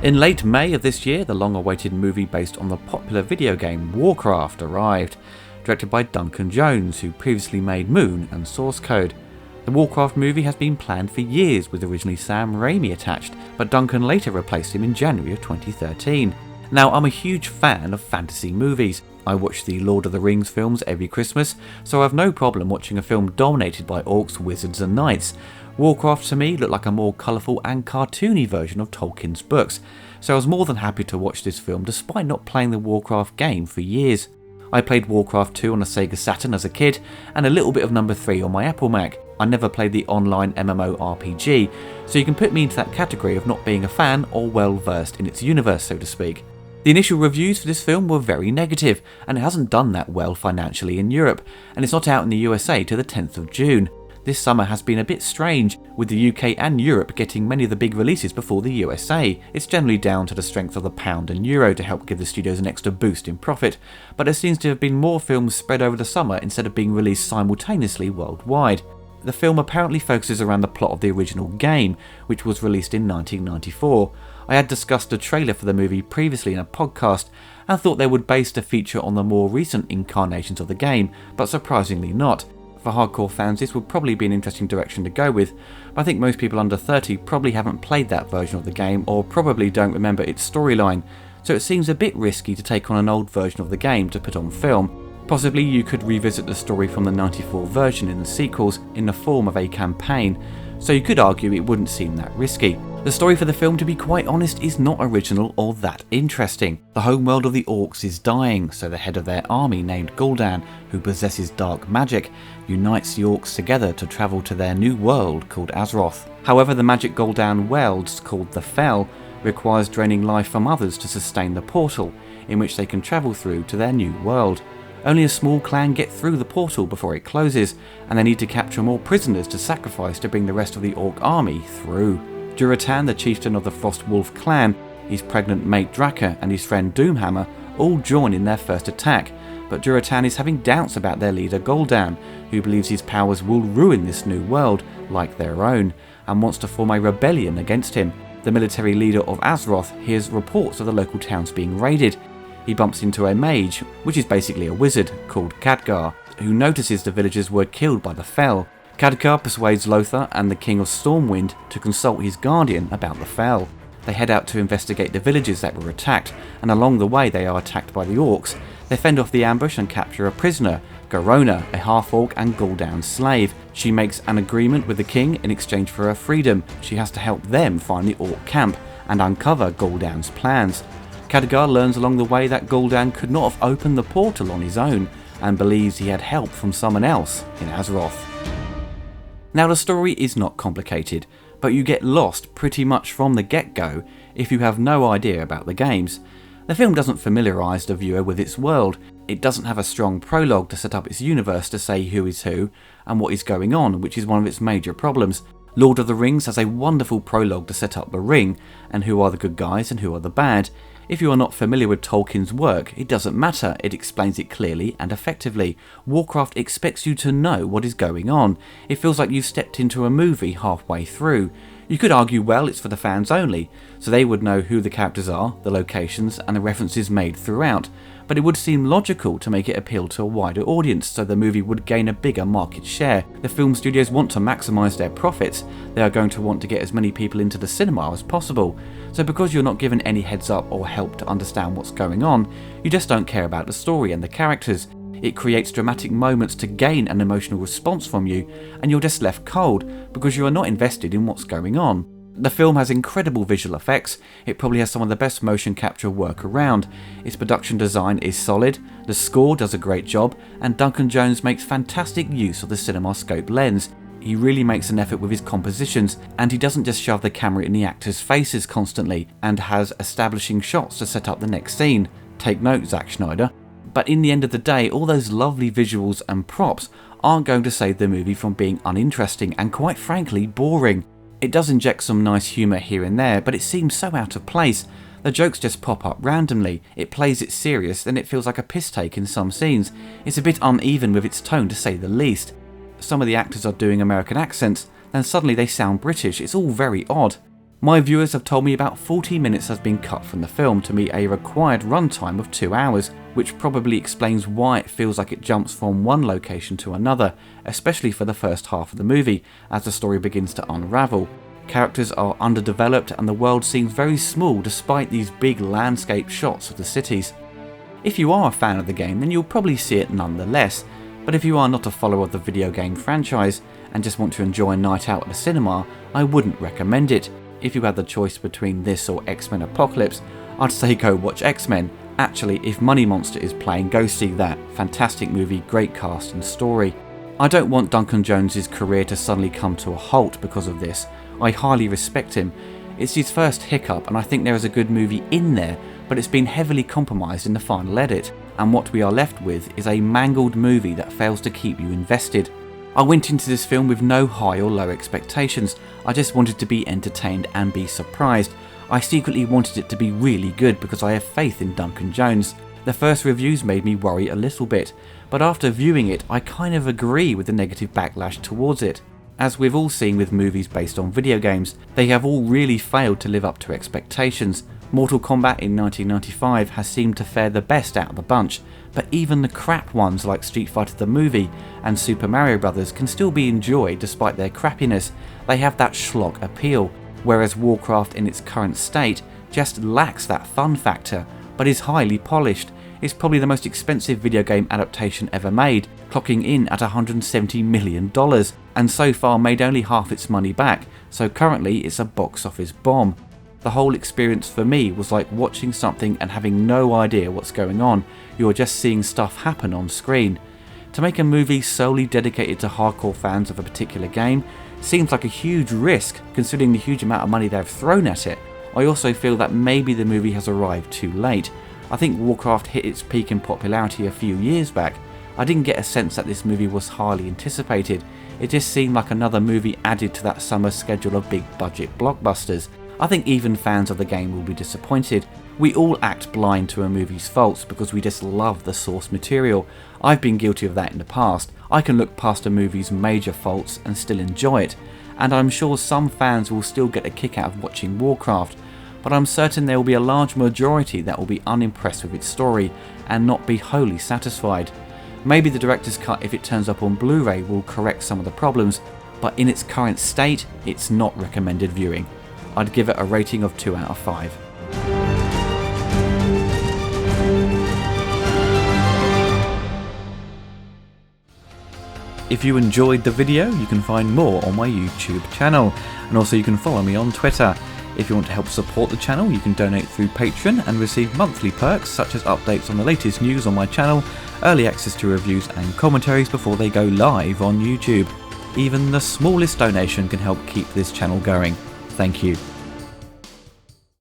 In late May of this year, the long-awaited movie based on the popular video game WARCRAFT arrived, directed by Duncan Jones, who previously made Moon and Source Code. The WARCRAFT movie has been planned for years, with originally Sam Raimi attached, but Duncan later replaced him in January of 2013. Now, I'm a huge fan of fantasy movies. I watch the Lord of the Rings films every Christmas, so I have no problem watching a film dominated by orcs, wizards and knights. WARCRAFT to me looked like a more colourful and cartoony version of Tolkien's books, so I was more than happy to watch this film despite not playing the WARCRAFT game for years. I played WARCRAFT 2 on a Sega Saturn as a kid, and a little bit of number 3 on my Apple Mac. I never played the online MMORPG, so you can put me into that category of not being a fan or well versed in its universe, so to speak. The initial reviews for this film were very negative, and it hasn't done that well financially in Europe, and it's not out in the USA till the 10th of June. This summer has been a bit strange, with the UK and Europe getting many of the big releases before the USA. It's generally down to the strength of the pound and euro to help give the studios an extra boost in profit, but there seems to have been more films spread over the summer instead of being released simultaneously worldwide. The film apparently focuses around the plot of the original game, which was released in 1994. I had discussed a trailer for the movie previously in a podcast and thought they would base the feature on the more recent incarnations of the game, but surprisingly not. For hardcore fans, this would probably be an interesting direction to go with, but I think most people under 30 probably haven't played that version of the game or probably don't remember its storyline, so it seems a bit risky to take on an old version of the game to put on film. Possibly you could revisit the story from the 94 version in the sequels in the form of a campaign, so you could argue it wouldn't seem that risky. The story for the film, to be quite honest, is not original or that interesting. The homeworld of the orcs is dying, so the head of their army, named Gul'dan, who possesses dark magic, unites the orcs together to travel to their new world called Azeroth. However, the magic Gul'dan welds, called the Fel, requires draining life from others to sustain the portal, in which they can travel through to their new world. Only a small clan get through the portal before it closes, and they need to capture more prisoners to sacrifice to bring the rest of the orc army through. Duratan, the chieftain of the Frostwolf clan, his pregnant mate Draka and his friend Doomhammer all join in their first attack, but Duratan is having doubts about their leader Gul'dan, who believes his powers will ruin this new world like their own, and wants to form a rebellion against him. The military leader of Azeroth hears reports of the local towns being raided. He bumps into a mage, which is basically a wizard, called Khadgar, who notices the villagers were killed by the Fel. Khadgar persuades Lothar and the King of Stormwind to consult his guardian about the Fel. They head out to investigate the villages that were attacked, and along the way they are attacked by the orcs. They fend off the ambush and capture a prisoner, Garona, a half-orc and Gul'dan's slave. She makes an agreement with the king in exchange for her freedom. She has to help them find the orc camp and uncover Gul'dan's plans. Khadgar learns along the way that Gul'dan could not have opened the portal on his own, and believes he had help from someone else in Azeroth. Now, the story is not complicated, but you get lost pretty much from the get-go if you have no idea about the games. The film doesn't familiarise the viewer with its world. It doesn't have a strong prologue to set up its universe to say who is who and what is going on, which is one of its major problems. Lord of the Rings has a wonderful prologue to set up the ring and who are the good guys and who are the bad. If you are not familiar with Tolkien's work, it doesn't matter, it explains it clearly and effectively. WARCRAFT expects you to know what is going on. It feels like you've stepped into a movie halfway through. You could argue, well, it's for the fans only, so they would know who the characters are, the locations, and the references made throughout, but it would seem logical to make it appeal to a wider audience so the movie would gain a bigger market share. The film studios want to maximise their profits. They are going to want to get as many people into the cinema as possible. So because you're not given any heads up or help to understand what's going on, you just don't care about the story and the characters. It creates dramatic moments to gain an emotional response from you, and you're just left cold because you are not invested in what's going on. The film has incredible visual effects. It probably has some of the best motion capture work around. Its production design is solid, the score does a great job, and Duncan Jones makes fantastic use of the CinemaScope lens. He really makes an effort with his compositions, and he doesn't just shove the camera in the actors' faces constantly, and has establishing shots to set up the next scene. Take note, Zack Snyder. But in the end of the day, all those lovely visuals and props aren't going to save the movie from being uninteresting and, quite frankly, boring. It does inject some nice humour here and there, but it seems so out of place. The jokes just pop up randomly. It plays it serious, then it feels like a piss take in some scenes. It's a bit uneven with its tone, to say the least. Some of the actors are doing American accents, then suddenly they sound British. It's all very odd. My viewers have told me about 40 minutes has been cut from the film to meet a required runtime of 2 hours, which probably explains why it feels like it jumps from one location to another, especially for the first half of the movie, as the story begins to unravel. Characters are underdeveloped and the world seems very small despite these big landscape shots of the cities. If you are a fan of the game, then you'll probably see it nonetheless, but if you are not a follower of the video game franchise and just want to enjoy a night out at the cinema, I wouldn't recommend it. If you had the choice between this or X-Men Apocalypse, I'd say go watch X-Men. Actually, if Money Monster is playing, go see that. Fantastic movie, great cast and story. I don't want Duncan Jones's career to suddenly come to a halt because of this. I highly respect him. It's his first hiccup and I think there is a good movie in there, but it's been heavily compromised in the final edit, and what we are left with is a mangled movie that fails to keep you invested. I went into this film with no high or low expectations. I just wanted to be entertained and be surprised. I secretly wanted it to be really good because I have faith in Duncan Jones. The first reviews made me worry a little bit, but after viewing it I kind of agree with the negative backlash towards it. As we've all seen with movies based on video games, they have all really failed to live up to expectations. Mortal Kombat in 1995 has seemed to fare the best out of the bunch, but even the crap ones like Street Fighter the movie and Super Mario Bros. Can still be enjoyed despite their crappiness. They have that schlock appeal, whereas Warcraft in its current state just lacks that fun factor, but is highly polished. It's probably the most expensive video game adaptation ever made, clocking in at $170 million, and so far made only half its money back, so currently it's a box office bomb. The whole experience for me was like watching something and having no idea what's going on. You're just seeing stuff happen on screen. To make a movie solely dedicated to hardcore fans of a particular game seems like a huge risk considering the huge amount of money they've thrown at it. I also feel that maybe the movie has arrived too late. I think Warcraft hit its peak in popularity a few years back. I didn't get a sense that this movie was highly anticipated. It just seemed like another movie added to that summer schedule of big budget blockbusters. I think even fans of the game will be disappointed. We all act blind to a movie's faults because we just love the source material. I've been guilty of that in the past. I can look past a movie's major faults and still enjoy it, and I'm sure some fans will still get a kick out of watching Warcraft, but I'm certain there will be a large majority that will be unimpressed with its story and not be wholly satisfied. Maybe the director's cut, if it turns up on Blu-ray, will correct some of the problems, but in its current state, it's not recommended viewing. I'd give it a rating of 2 out of 5. If you enjoyed the video, you can find more on my YouTube channel, and also you can follow me on Twitter. If you want to help support the channel, you can donate through Patreon and receive monthly perks such as updates on the latest news on my channel, early access to reviews and commentaries before they go live on YouTube. Even the smallest donation can help keep this channel going. Thank you.